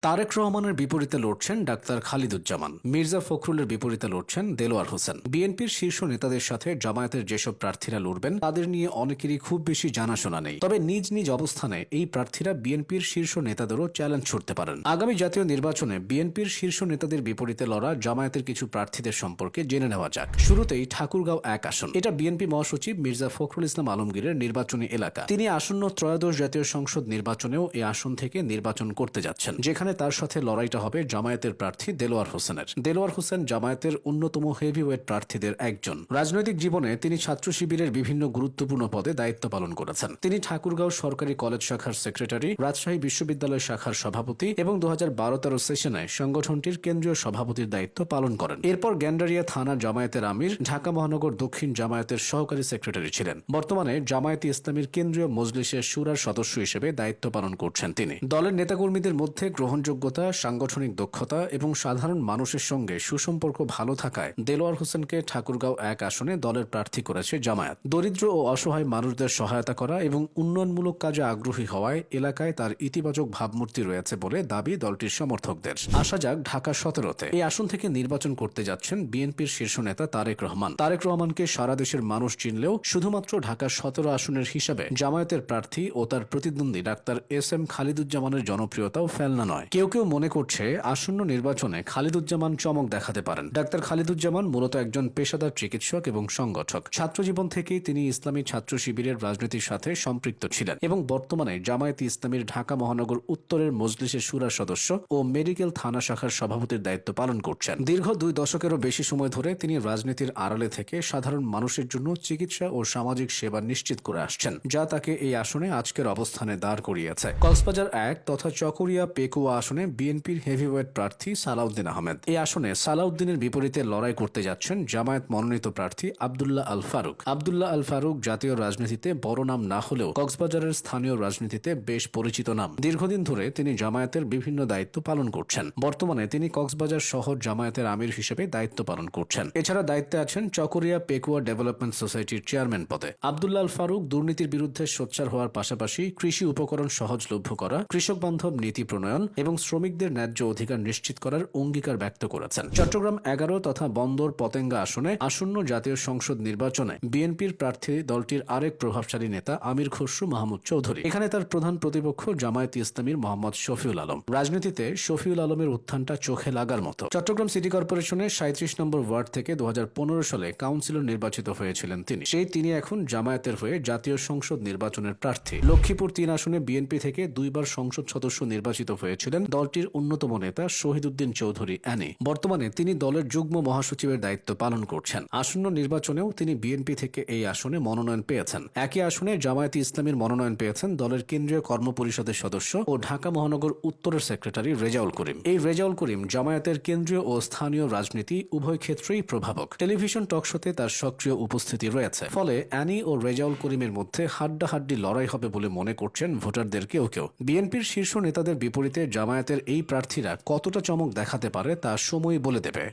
তারেক রহমানের বিপরীতে লড়ছেন ডাক্তার খালিদুজ্জামান, মির্জা ফখরুলের বিপরীতে লড়ছেন দেলোয়ার হোসেন। বিএনপির শীর্ষ নেতাদের সাথে জামায়াতের যেসব প্রার্থীরা লড়বেন তাদের নিয়ে অনেকেরই খুব বেশি জানাশোনা নেই। তবে নিজ নিজ অবস্থানে এই প্রার্থীরা বিএনপির শীর্ষ নেতাদেরও চ্যালেঞ্জ ছুড়তে পারেন। আগামী জাতীয় নির্বাচনে বিএনপির শীর্ষ নেতাদের বিপরীতে লড়া জামায়াতের কিছু প্রার্থীদের সম্পর্কে জেনে নেওয়া যাক। শুরুতেই ঠাকুরগাঁও 1 আসন। এটা বিএনপি মহাসচিব মির্জা ফখরুল ইসলাম আলমগীরের নির্বাচনী এলাকা। তিনি আসন্ন ত্রয়োদশ জাতীয় সংসদ নির্বাচনেও এই আসন থেকে নির্বাচন করতে যাচ্ছেন, যেখানে তার সাথে লড়াইটা হবে জামায়াতের প্রার্থী দেলোয়ার হোসেনের। দেলোয়ার হোসেন জামায়াতের অন্যতম হেভিওয়েট প্রার্থীদের একজন। রাজনৈতিক জীবনে তিনি ছাত্র শিবিরের বিভিন্ন গুরুত্বপূর্ণ পদে দায়িত্ব পালন করেছেন। তিনি ঠাকুরগাঁও সরকারি কলেজ শাখার সেক্রেটারি, রাজশাহী বিশ্ববিদ্যালয় শাখার সভাপতি এবং 2012-13 সেশনে সংগঠনটির কেন্দ্রীয় সভাপতির দায়িত্ব পালন করেন। এরপর গ্যান্ডারিয়া থানা জামায়াতের আমির, ঢাকা মহানগর দক্ষিণ জামায়াতের সহকারী সেক্রেটারি ছিলেন। বর্তমানে জামায়াতে ইসলামীর কেন্দ্রীয় মজলিসের শুরার সদস্য হিসেবে দায়িত্ব পালন করছেন তিনি। দলের নেতাকর্মীদের মধ্যে গ্রহণযোগ্যতা, সাংগঠনিক দক্ষতা এবং সাধারণ মানুষের সঙ্গে সুসম্পর্ক ভালো থাকায় দেলোয়ার হোসেনকে ঠাকুরগাঁও 1 আসনে দলের প্রার্থী করেছে জামায়াত। দরিদ্র ও অসহায় মানুষদের সহায়তা করা এবং উন্নয়নমূলক কাজে আগ্রহী হওয়ায় এলাকায় তার ইতিবাচক ভাবমূর্তি রয়েছে বলে দাবি দলটির সমর্থকদের। আসা যাক ঢাকা 17-তে। এই আসন থেকে নির্বাচন করতে যাচ্ছেন বিএনপির শীর্ষ নেতা তারেক রহমান। তারেক রহমানকে সারা দেশের মানুষ চিনলেও শুধুমাত্র ঢাকা 17 আসনের হিসাবে জামায়াতের প্রার্থী ও তার প্রতিদ্বন্দ্বী ডাক্তার এস.এম. খালিদুজ্জামানের জনপ্রিয়তাও ফেলনা নয়। কেউ কেউ মনে করছে আসন্ন নির্বাচনে খালিদুজ্জামান চমক দেখাতে পারেন। ডাক্তার খালিদুজ্জামান মূলত একজন পেশাদার চিকিৎসক এবং সংগঠক। ছাত্রজীবন থেকেই তিনি ইসলামী ছাত্র শিবিরের রাজনীতির সাথে সম্পৃক্ত ছিলেন এবং বর্তমানে জামায়াতে ইসলামীর ঢাকা মহানগর উত্তরের মজলিসের শুরার সদস্য ও মেডিকেল থানা শাখার সভাপতির দায়িত্ব পালন করছেন। দীর্ঘ 2 দশকেরও বেশি সময় ধরে তিনি রাজনীতির আড়ালে থেকে সাধারণ মানুষের জন্য চিকিৎসা ও সামাজিক সেবা নিশ্চিত করে আসছেন, যা তাকে এই আসনে আজকের অবস্থানে দাঁড় করিয়েছে। কক্সবাজার 1 তথা চকরিয়া পেকুয়া আসনে বিএনপির হেভিওয়েট প্রার্থী সালাউদ্দিন আহমেদ। এই আসনে সালাউদ্দিনের বিপরীতে লড়াই করতে যাচ্ছেন জামায়াত মনোনীত প্রার্থী আব্দুল্লাহ আল ফারুক। আব্দুল্লাহ আল ফারুক জাতীয় রাজনীতিতে বড় নাম না হলেও কক্সবাজারের স্থানীয় রাজনীতিতে বেশ পরিচিত নাম। দীর্ঘদিন ধরে তিনি জামায়াতের বিভিন্ন দায়িত্ব পালন করছেন। বর্তমানে তিনি কক্সবাজার শহর জামায়াতের আমির হিসেবে দায়িত্ব পালন করছেন। এছাড়া দায়িত্বে আছেন চকরিয়া পেকুয়া ডেভেলপমেন্ট সোসাইটির চেয়ারম্যান পদে। আব্দুল্লাহ আল ফারুক দুর্নীতির বিরুদ্ধে সোচ্চার হওয়ার পাশাপাশি কৃষি উপকরণ সহজলভ্য করা, কৃষক বান্ধব নীতি প্রণয়ন এবং শ্রমিকদের ন্যায্য অধিকার নিশ্চিত করার অঙ্গীকার ব্যক্ত করেছেন। চট্টগ্রাম 11 তথা বন্দর পতেঙ্গা আসনে আসন্ন জাতীয় সংসদ নির্বাচনে বিএনপির প্রার্থী দলটির আরেক প্রভাবশালী নেতা আমির খসরু মাহমুদ চৌধুরী। এখানে তার প্রধান প্রতিপক্ষ জামায়াতে ইসলামীর মোহাম্মদ শফিউল আলম। রাজনীতিতে শফিউল আলমের উত্থানটা চোখে লাগার মতো। চট্টগ্রাম সিটি কর্পোরেশনের 37 নম্বর ওয়ার্ড থেকে 2015 সালে কাউন্সিলর নির্বাচিত হয়েছিলেন তিনি। তিনি এখন জামায়াতের হয়ে জাতীয় সংসদ নির্বাচনের প্রার্থী। লক্ষ্মীপুর 3 আসনে বিএনপি থেকে 2 বার সংসদ সদস্য নির্বাচিত হয়েছিলেন দলটির অন্যতম নেতা শহীদুদ্দিন চৌধুরী অ্যানি। বর্তমানে তিনি দলের যুগ্ম মহাসচিবের দায়িত্ব পালন করছেন। আসন্ন নির্বাচনেও তিনি বিএনপি থেকে এই আসনে মনোনয়ন পেয়েছেন। একই আসনে জামায়াতে ইসলামীর মনোনয়ন পেয়েছেন দলের কেন্দ্রীয় কর্মপরিষদের সদস্য ও ঢাকা মহানগর উত্তরের সেক্রেটারি রেজাউল করিম। এই রেজাউল করিম জামায়াতের কেন্দ্রীয় ও স্থানীয় রাজনীতি উভয় ক্ষেত্রেই প্রভাবক। টেলিভিশন টকশোতে তার সক্রিয় উপস্থিতি রয়েছে। ফলে অ্যানি ও রেজাউল করিমের মধ্যে হাড্ডাহাড্ডি লড়াই হবে বলে মনে করছেন ভোটারদের কেউ কেউ। বিএনপির শীর্ষ নেতাদের বিপরীতে জামায়াতের এই প্রার্থীরা কতটা চমক দেখাতে পারে তা সময় বলে দেবে।